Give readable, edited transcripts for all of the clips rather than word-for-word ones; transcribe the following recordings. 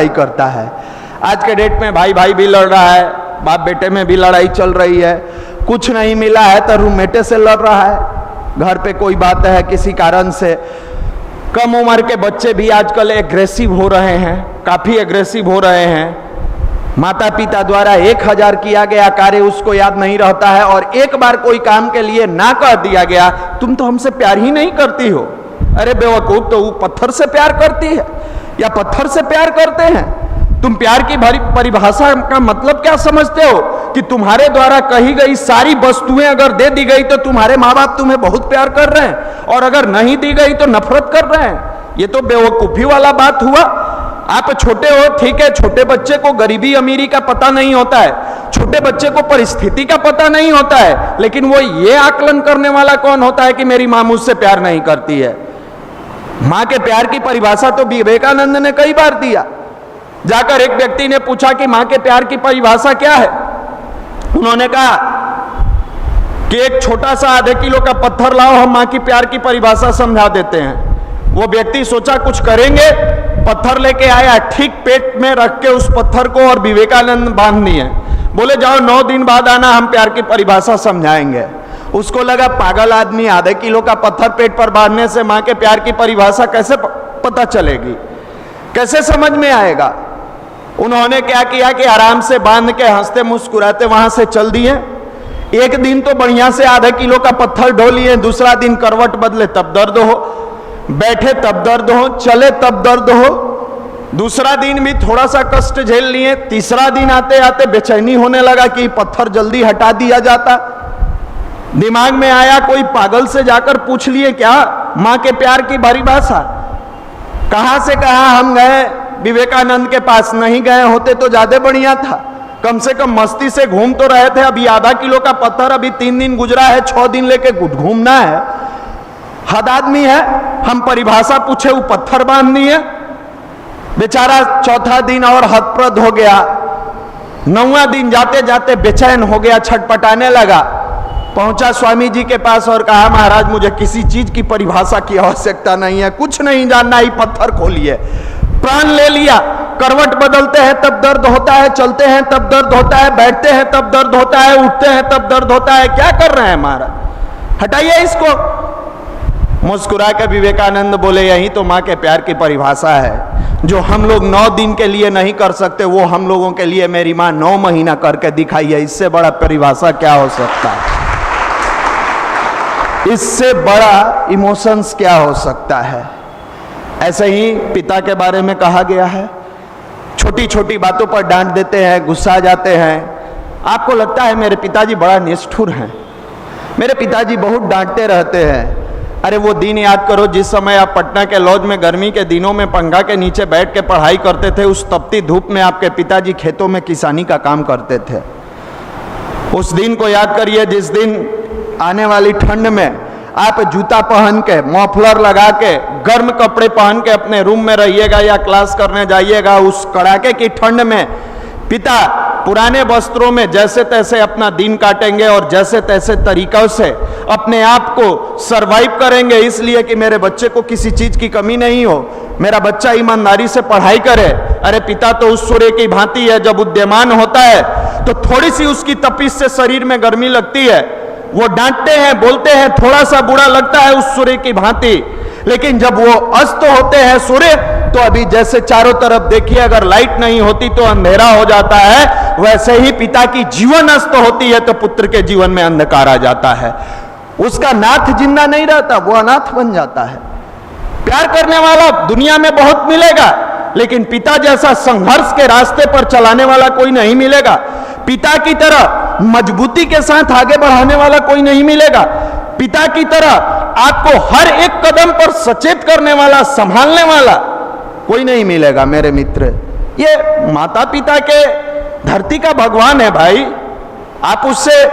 करता है। आज के डेट में भाई भाई भी लड़ रहा है, बाप बेटे में भी लड़ाई चल रही है। कुछ नहीं मिला है तो रूममेटे से लड़ रहा है, घर पे कोई बात है किसी कारण से। कम उम्र के बच्चे भी आजकल एग्रेसिव हो रहे हैं, काफी एग्रेसिव हो रहे हैं। माता पिता द्वारा 1000 किया गया कार्य उसको याद नहीं रहता है, और एक बार कोई काम के लिए ना कह दिया गया, तुम तो हमसे प्यार ही नहीं करती हो। अरे बेवकूफ, तो वो पत्थर से प्यार करती है या पत्थर से प्यार करते हैं? तुम प्यार की परिभाषा का मतलब क्या समझते हो? कि तुम्हारे द्वारा कही गई सारी वस्तुएं अगर दे दी गई तो तुम्हारे माँ बाप तुम्हें बहुत प्यार कर रहे हैं, और अगर नहीं दी गई तो नफरत कर रहे हैं। ये तो बेवकूफी वाला बात हुआ। आप छोटे हो, ठीक है, छोटे बच्चे को गरीबी अमीरी का पता नहीं होता है, छोटे बच्चे को परिस्थिति का पता नहीं होता है, लेकिन वो ये आकलन करने वाला कौन होता है कि मेरी माँ मुझसे प्यार नहीं करती है? माँ के प्यार की परिभाषा तो विवेकानंद ने कई बार दिया। जाकर एक व्यक्ति ने पूछा कि माँ के प्यार की परिभाषा क्या है? उन्होंने कहा कि एक छोटा सा आधे किलो का पत्थर लाओ, हम माँ की प्यार की परिभाषा समझा देते हैं। वो व्यक्ति सोचा कुछ करेंगे, पत्थर लेके आया, ठीक पेट में रख के उस पत्थर को और विवेकानंद बांध दिए। बोले जाओ 9 दिन बाद आना, हम प्यार की परिभाषा समझाएंगे। उसको लगा पागल आदमी, आधे किलो का पत्थर पेट पर बांधने से माँ के प्यार की परिभाषा कैसे पता चलेगी, कैसे समझ में आएगा? उन्होंने क्या किया कि आराम से बांध के हंसते मुस्कुराते वहां से चल दिए। एक दिन तो बढ़िया से आधे किलो का पत्थर ढो लिए, दूसरा दिन करवट बदले तब दर्द हो, बैठे तब दर्द हो, चले तब दर्द हो, दूसरा दिन भी थोड़ा सा कष्ट झेल लिए, तीसरा दिन आते आते बेचैनी होने लगा कि पत्थर जल्दी हटा दिया जाता। दिमाग में आया कोई पागल से जाकर पूछ लिए क्या माँ के प्यार की परिभाषा। कहां से कहां हम गए, विवेकानंद के पास नहीं गए होते तो ज्यादा बढ़िया था, कम से कम मस्ती से घूम तो रहे थे। अभी आधा किलो का पत्थर, अभी 3 दिन गुजरा है, 6 दिन लेके घूमना है, हद आदमी है। हम परिभाषा पूछे, वो पत्थर बांध दिए। बेचारा चौथा दिन और हतप्रद हो गया, 9वां दिन जाते जाते बेचैन हो गया, छटपटाने लगा। पहुंचा स्वामी जी के पास और कहा महाराज मुझे किसी चीज की परिभाषा की आवश्यकता नहीं है, कुछ नहीं जानना, ही पत्थर खोलिए। प्राण ले लिया। करवट बदलते हैं तब दर्द होता है, चलते हैं तब दर्द होता है, बैठते हैं तब दर्द होता है, उठते हैं तब दर्द होता है। क्या कर रहे हैं महाराज, हटाइए इसको। मुस्कुरा के विवेकानंद बोले यही तो माँ के प्यार की परिभाषा है, जो हम लोग 9 दिन के लिए नहीं कर सकते वो हम लोगों के लिए मेरी माँ 9 महीना करके दिखाई है। इससे बड़ा परिभाषा क्या हो सकता है? इससे बड़ा इमोशंस क्या हो सकता है? ऐसे ही पिता के बारे में कहा गया है, छोटी छोटी बातों पर डांट देते हैं, गुस्सा जाते हैं। आपको लगता है मेरे पिताजी बड़ा निष्ठुर हैं, मेरे पिताजी बहुत डांटते रहते हैं। अरे वो दिन याद करो जिस समय आप पटना के लॉज में गर्मी के दिनों में पंखा के नीचे बैठ के पढ़ाई करते थे, उस तपती धूप में आपके पिताजी खेतों में किसानी का काम करते थे। उस दिन को याद करिए जिस दिन आने वाली ठंड में आप जूता पहन के, मफलर लगा के, गर्म कपड़े पहन के अपने रूम में रहिएगा या क्लास करने जाइएगा। उस कड़ाके की ठंड में पिता पुराने वस्त्रों में जैसे तैसे अपना दिन काटेंगे और जैसे तैसे तरीकों से अपने आप को सरवाइव करेंगे, इसलिए कि मेरे बच्चे को किसी चीज की कमी नहीं हो, मेरा बच्चा ईमानदारी से पढ़ाई करे। अरे पिता तो उस सूर्य की भांति है, जब उद्यमान होता है तो थोड़ी सी उसकी तपिश से शरीर में गर्मी लगती है, वो डांटते हैं, बोलते हैं, थोड़ा सा बुरा लगता है उस सूर्य की भांति, लेकिन जब वो अस्त होते हैं सूर्य, तो अभी जैसे चारों तरफ देखिए अगर लाइट नहीं होती तो अंधेरा हो जाता है, वैसे ही पिता की जीवन अस्त होती है तो पुत्र के जीवन में अंधकार आ जाता है। उसका नाथ जिंदा नहीं रहता, वो अनाथ बन जाता है। प्यार करने वाला दुनिया में बहुत मिलेगा, लेकिन पिता जैसा संघर्ष के रास्ते पर चलाने वाला कोई नहीं मिलेगा। पिता की तरह मजबूती के साथ आगे बढ़ाने वाला कोई नहीं मिलेगा। पिता की तरह आपको हर एक कदम पर सचेत करने वाला, संभालने वाला कोई नहीं मिलेगा मेरे मित्र। ये माता पिता के धरती का भगवान है भाई। आप उससे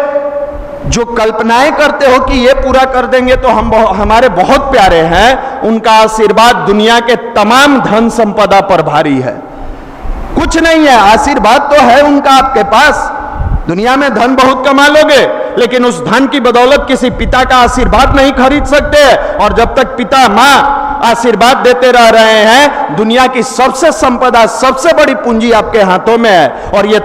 जो कल्पनाएं करते हो कि ये पूरा कर देंगे तो हम हमारे बहुत प्यारे हैं, उनका आशीर्वाद दुनिया के तमाम धन संपदा पर भारी है। कुछ नहीं है, आशीर्वाद तो है उनका आपके पास। दुनिया में धन बहुत कमा लोगे, लेकिन उस धन की बदौलत किसी पिता का आशीर्वाद नहीं खरीद सकते। और जब तक पिता माँ आशीर्वाद देते रह रहे हैं। दुनिया की सबसे संपदा, सबसे बड़ी पूंजी आपके हाथों में है और ये